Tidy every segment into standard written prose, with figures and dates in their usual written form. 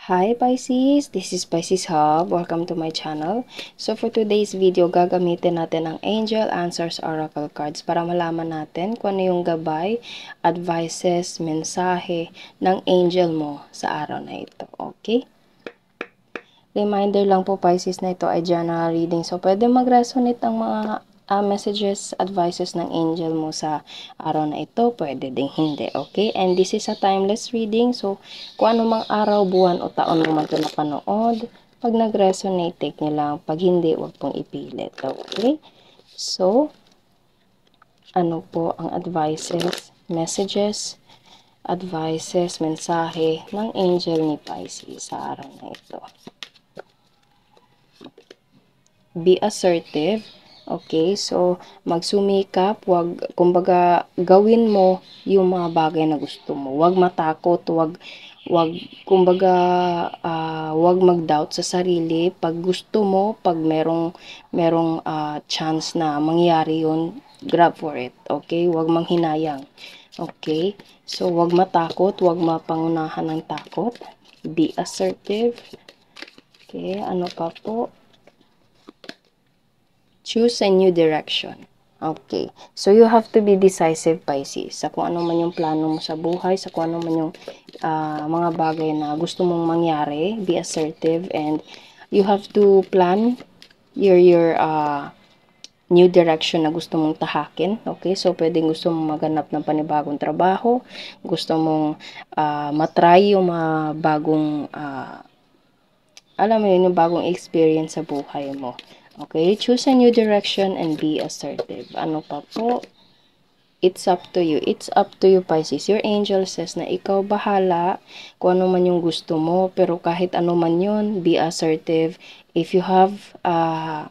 Hi Pisces, this is Pisces Hub. Welcome to my channel. So for today's video, gagamitin natin ang Angel Answers Oracle cards para malaman natin kung ano yung gabay, advices, mensahe ng angel mo sa araw na ito. Okay? Reminder lang po Pisces na ito ay general reading. So pwede mag-resonate ang mga messages, advices ng angel mo sa araw na ito, pwede ding hindi, okay? And this is a timeless reading, so kung ano mang araw, buwan o taon mo man ito napanood, pag nag-resonate, take nyo lang. Pag hindi, huwag pong ipilit, okay? So, ano po ang advices, messages, advices, mensahe ng angel ni Pisces sa araw na ito? Be assertive. Okay, so magsumikap, wag kumbaga gawin mo yung mga bagay na gusto mo. Wag matakot, wag kumbaga wag mag-doubt sa sarili. Pag gusto mo, pag merong chance na mangyari yun, grab for it. Okay? Wag manghinayang. Okay? So wag matakot, wag mapangunahan ng takot. Be assertive. Okay, ano pa po? Choose a new direction. Okay. So, you have to be decisive, Pisces. Sa kung ano man yung plano mo sa buhay, sa kung ano man yung mga bagay na gusto mong mangyari, be assertive, and you have to plan your new direction na gusto mong tahakin. Okay? So, pwedeng gusto mong maghanap ng panibagong trabaho, gusto mong matry yung mga bagong alam mo yun, yung bagong experience sa buhay mo. Okay, choose a new direction and be assertive. Ano pa po? It's up to you. It's up to you, Pisces. Your angel says na ikaw bahala kung ano man yung gusto mo. Pero kahit ano man yun, be assertive. If you have a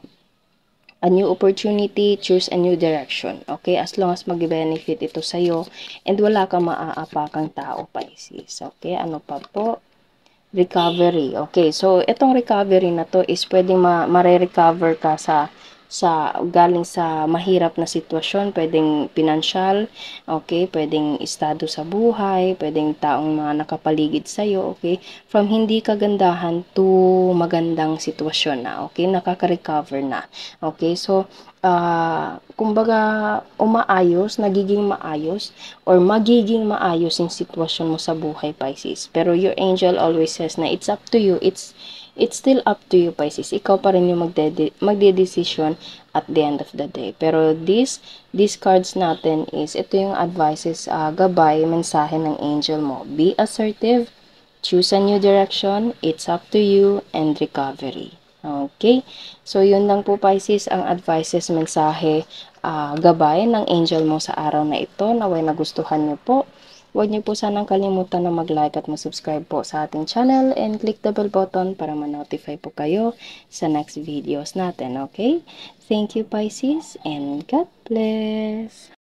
new opportunity, choose a new direction. Okay? As long as mag-benefit ito sa'yo and wala kang maaapakang tao, Pisces. Okay? Ano pa po? Recovery. Okay, so itong recovery na to is pwedeng mare-recover ka sa galing sa mahirap na sitwasyon, pwedeng pinansyal, okay, pwedeng estado sa buhay, pwedeng taong mga nakapaligid sa iyo, okay, from hindi kagandahan to magandang sitwasyon na, okay, nakaka-recover na. Okay, so kumbaga umaayos, nagiging maayos or magiging maayos yung sitwasyon mo sa buhay, Pisces. Pero your angel always says na it's up to you. It's still up to you, Pisces. Ikaw pa rin yung magde-decision at the end of the day. Pero these cards natin is, ito yung advices, gabay, mensahe ng angel mo. Be assertive, choose a new direction, it's up to you, and recovery. Okay? So, yun lang po, Pisces, ang advices, mensahe, gabay ng angel mo sa araw na ito. Naway nagustuhan nyo po. Huwag niyo po sanang kalimutan na mag-like at mag-subscribe po sa ating channel and click the bell button para ma-notify po kayo sa next videos natin, okay? Thank you, Pisces, and God bless!